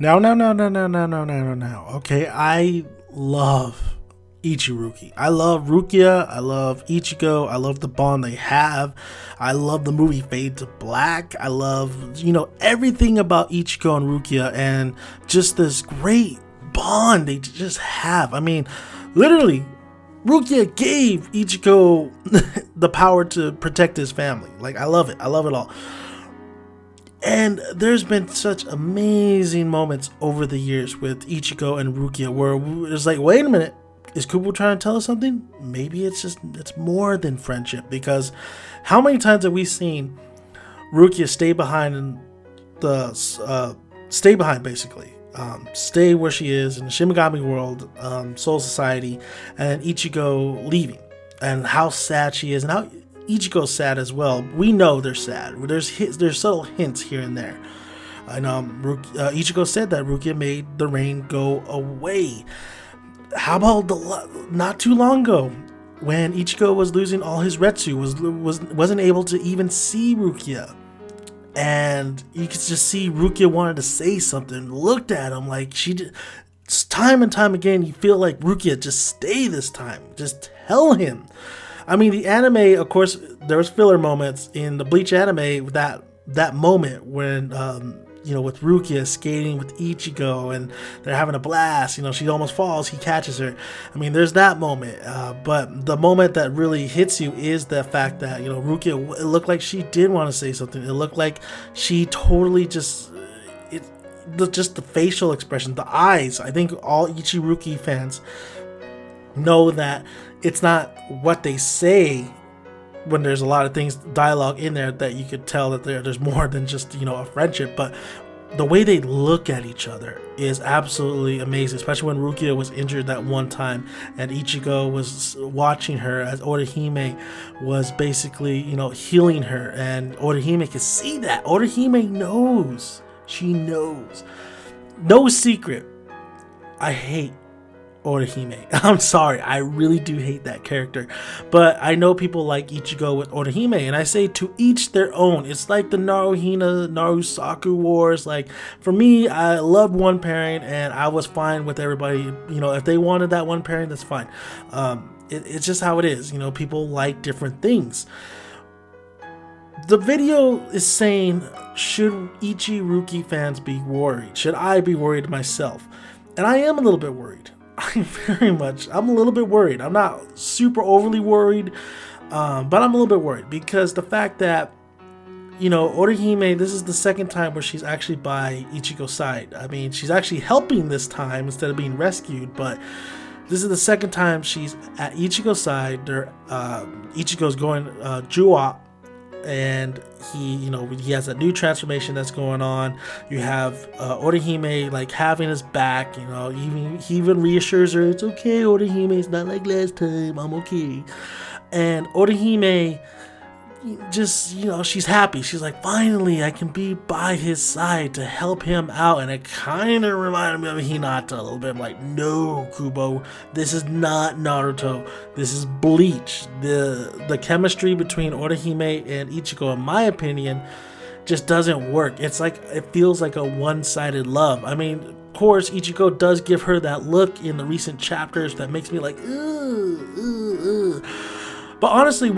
No. Okay, I love ICHIRUKI. I love Rukia. I love Ichigo. I love the bond they have. I love the movie Fade to Black. I love, everything about Ichigo and Rukia and just this great bond they just have. I mean, literally, Rukia gave Ichigo the power to protect his family. Like, I love it. I love it all. And there's been such amazing moments over the years with Ichigo and Rukia where it's like, wait a minute, is Kubo trying to tell us something? Maybe it's more than friendship, because how many times have we seen Rukia stay behind basically, stay where she is in the Shimigami world, Soul Society, and Ichigo leaving, and how sad she is, and how Ichigo's sad as well. We know they're sad. There's subtle hints here and there. And Ichigo said that Rukia made the rain go away. How about not too long ago when Ichigo was losing all his Retsu, wasn't able to even see Rukia, and you could just see Rukia wanted to say something, looked at him like she did. Time and time again, you feel like Rukia, just stay this time, just tell him. I mean, the anime, of course, there was filler moments in the Bleach anime. That moment when, with Rukia skating with Ichigo and they're having a blast. She almost falls. He catches her. I mean, there's that moment. But the moment that really hits you is the fact that, Rukia, it looked like she did want to say something. It looked like she totally just the facial expression, the eyes. I think all ICHIRUKI fans know that it's not what they say when there's a lot of things, dialogue in there, that you could tell that there's more than just, a friendship, but the way they look at each other is absolutely amazing, especially when Rukia was injured that one time and Ichigo was watching her as Orihime was basically, healing her, and Orihime can see that. Orihime knows. She knows. No secret. I hate Orihime. I'm sorry, I really do hate that character, but I know people like Ichigo with Orihime, and I say to each their own. It's like the Naruhina Narusaku wars. Like, for me, I loved one pairing and I was fine with everybody. If they wanted that one pairing, that's fine. It's just how it is. People like different things. The video is saying, should ICHIRUKI fans be worried? Should I be worried myself? And I am a little bit worried. I'm a little bit worried. I'm not super overly worried, but I'm a little bit worried because the fact that, Orihime, this is the second time where she's actually by Ichigo's side. I mean, she's actually helping this time instead of being rescued, but this is the second time she's at Ichigo's side. Ichigo's going Juwa, and he has a new transformation that's going on. You have Orihime like having his back. He even reassures her, it's okay, Orihime, it's not like last time, I'm okay. And Orihime just, she's happy. She's like, finally I can be by his side to help him out. And it kind of reminded me of Hinata a little bit. I'm like, no, Kubo, this is not Naruto, this is Bleach. The chemistry between Orihime and Ichigo, in my opinion, just doesn't work. It's like, it feels like a one-sided love. I mean, of course, Ichigo does give her that look in the recent chapters that makes me like, ugh. But honestly,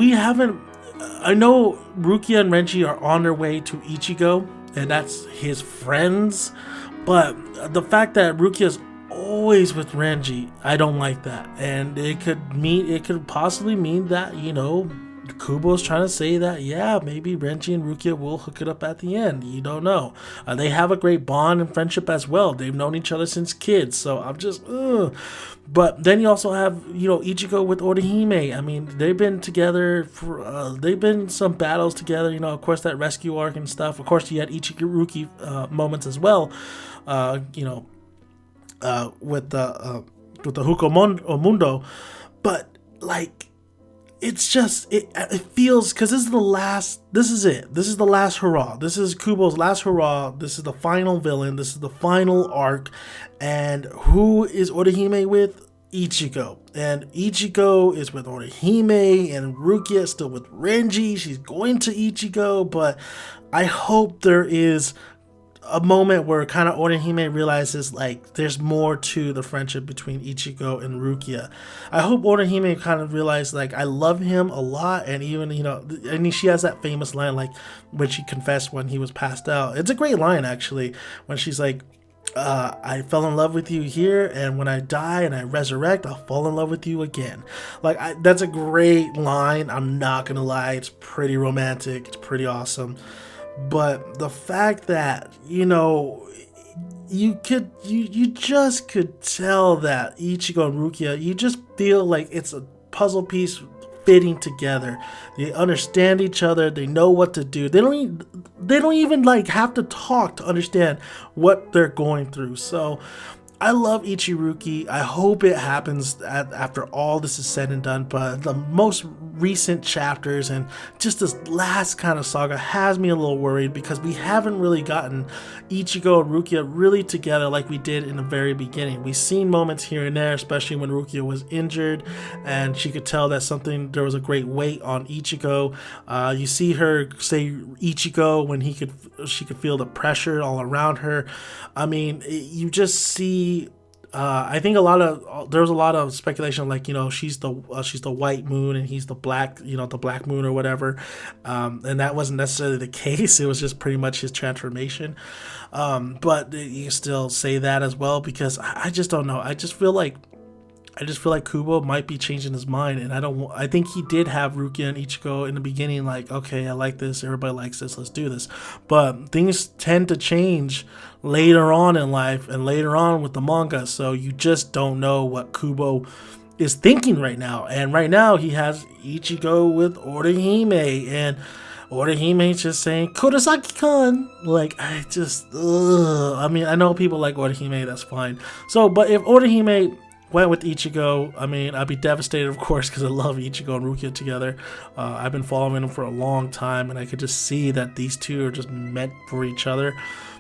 I know Rukia and Renji are on their way to Ichigo, and that's his friends, but the fact that Rukia's always with Renji, I don't like that. And it could possibly mean that, Kubo's trying to say that, yeah, maybe Renji and Rukia will hook it up at the end. You don't know. They have a great bond and friendship as well. They've known each other since kids. So I'm just, ugh. But then you also have, Ichigo with Orihime. I mean, they've been together for, they've been some battles together. Of course, that rescue arc and stuff. Of course, you had ICHIRUKI moments as well. With the Hukomundo, but like, it's just it feels, because this is the last hurrah. This is Kubo's last hurrah. This is the final villain. This is the final arc. And who is Orihime with? Ichigo. And Ichigo is with Orihime, and Rukia is still with Renji. She's going to Ichigo, but I hope there is a moment where kind of Orihime realizes like there's more to the friendship between Ichigo and Rukia. I hope Orihime kind of realized like I love him a lot, and even I mean, she has that famous line like when she confessed when he was passed out. It's a great line actually, when she's like, I fell in love with you here, and when I die and I resurrect, I'll fall in love with you again. Like, that's a great line. I'm not gonna lie, it's pretty romantic, it's pretty awesome. But the fact that, you just could tell that Ichigo and Rukia, you just feel like it's a puzzle piece fitting together. They understand each other, they know what to do. They don't even like have to talk to understand what they're going through. So I love Ichiruki. I hope it happens after all this is said and done, but the most recent chapters and just this last kind of saga has me a little worried, because we haven't really gotten Ichigo and Rukia really together like we did in the very beginning. We've seen moments here and there, especially when Rukia was injured and she could tell that there was a great weight on Ichigo. You see her say Ichigo when she could feel the pressure all around her. I mean, you just see, I think there was a lot of speculation, like, she's the white moon and he's the black, the black moon or whatever, and that wasn't necessarily the case. It was just pretty much his transformation, but you can still say that as well, because I just don't know. I just feel like Kubo might be changing his mind, and I think he did have Rukia and Ichigo in the beginning, like, okay, I like this, everybody likes this, let's do this. But things tend to change later on in life and later on with the manga, so you just don't know what Kubo is thinking right now. And right now he has Ichigo with Orihime, and Orihime's just saying Kurosaki-kun. Like, I mean, I know people like Orihime, that's fine. So, but if Orihime went with Ichigo, I mean, I'd be devastated, of course, because I love Ichigo and Rukia together. I've been following them for a long time, and I could just see that these two are just meant for each other.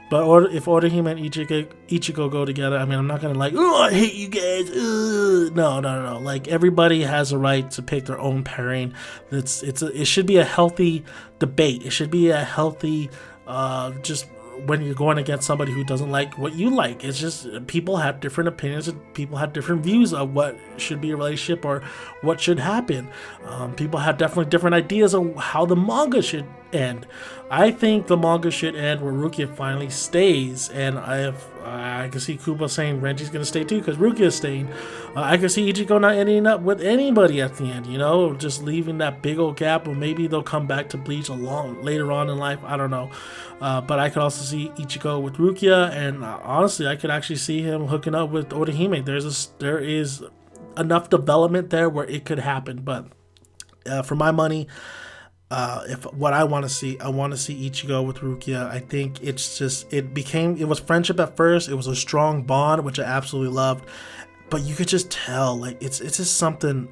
But if Orihime and Ichigo go together, I mean, I'm not gonna like, oh, I hate you guys. No. Like, everybody has a right to pick their own pairing. It should be a healthy debate. It should be a healthy, just when you're going against somebody who doesn't like what you like. It's just people have different opinions and people have different views of what should be a relationship or what should happen. People have definitely different ideas of how the manga should end. I think the manga should end where Rukia finally stays, and I can see Kubo saying Renji's gonna stay too because Rukia is staying. I can see Ichigo not ending up with anybody at the end, just leaving that big old gap, or maybe they'll come back to Bleach later on in life. I don't know. But I could also see Ichigo with Rukia, and honestly, I could actually see him hooking up with Orihime. There is enough development there where it could happen. But for my money, if what I want to see Ichigo with Rukia. I think it was friendship at first. It was a strong bond, which I absolutely loved. But you could just tell, like, it's just something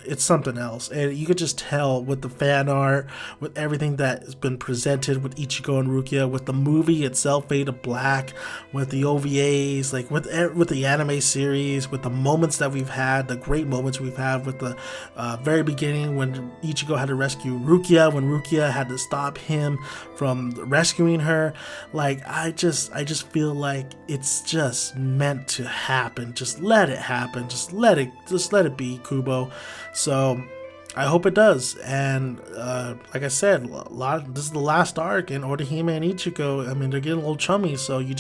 else. And you could just tell with the fan art, with everything that has been presented with Ichigo and Rukia, with the movie itself, Fade to Black, with the OVAs, like with the anime series, with the moments that we've had, the great moments we've had with the very beginning when Ichigo had to rescue Rukia, when Rukia had to stop him from rescuing her. Like, I just feel like it's just meant to happen. Just let it happen. Just let it be, Kubo. So I hope it does. And like I said, this is the last arc, and Orihime and Ichigo, I mean, they're getting a little chummy. So you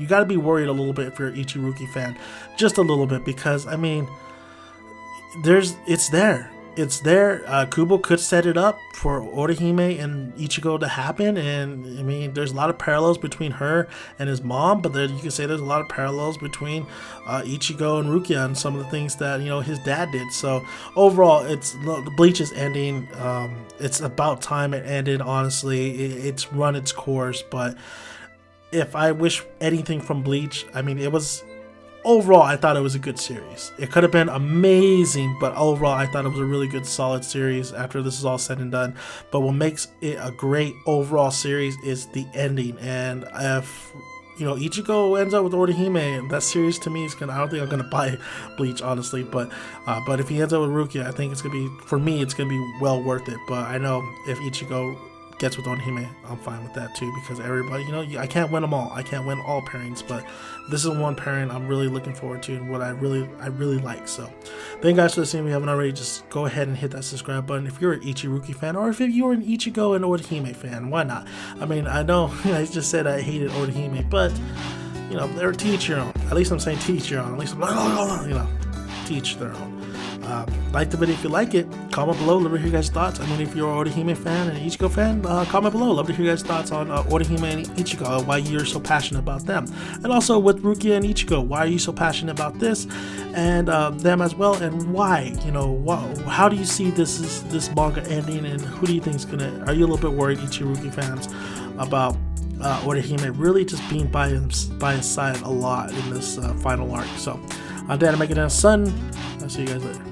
got to be worried a little bit if you're an Ichiruki fan, just a little bit, because I mean, it's there. it's there. Kubo could set it up for Orihime and Ichigo to happen, and I mean, there's a lot of parallels between her and his mom, but you can say there's a lot of parallels between Ichigo and Rukia and some of the things that his dad did. So overall, it's the Bleach is ending. It's about time it ended. Honestly, it's run its course. But if I wish anything from Bleach, I mean, it was. Overall, I thought it was a good series. It could have been amazing, but overall, I thought it was a really good, solid series after this is all said and done. But what makes it a great overall series is the ending. And if Ichigo ends up with Orihime, that series to me is gonna. I don't think I'm gonna buy Bleach, honestly. But if he ends up with Rukia, I think it's gonna be, for me, it's gonna be well worth it. But I know if Ichigo gets with Orihime, I'm fine with that too, because everybody, I can't win them all. I can't win all pairings, but this is one pairing I'm really looking forward to and what I really like. So thank you guys for listening. If you haven't already, just go ahead and hit that subscribe button if you're an ICHIRUKI fan, or if you're an Ichigo and Orihime fan. Why not? I mean, I know I just said I hated Orihime, but they're teach your own. At least I'm saying teach your own. At least teach their own. Like the video if you like it. Comment below. Love to hear your guys' thoughts. I mean, if you're an Orihime fan and an Ichigo fan, comment below. Love to hear your guys' thoughts on Orihime and Ichigo, why you're so passionate about them. And also with Rukia and Ichigo, why are you so passionate about this and them as well, and why? How do you see this manga ending, and who do you think is gonna? Are you a little bit worried, ICHIRUKI fans, about Orihime really just being by his side a lot in this final arc? So I'm Dan, make it down, son. I'll see you guys later.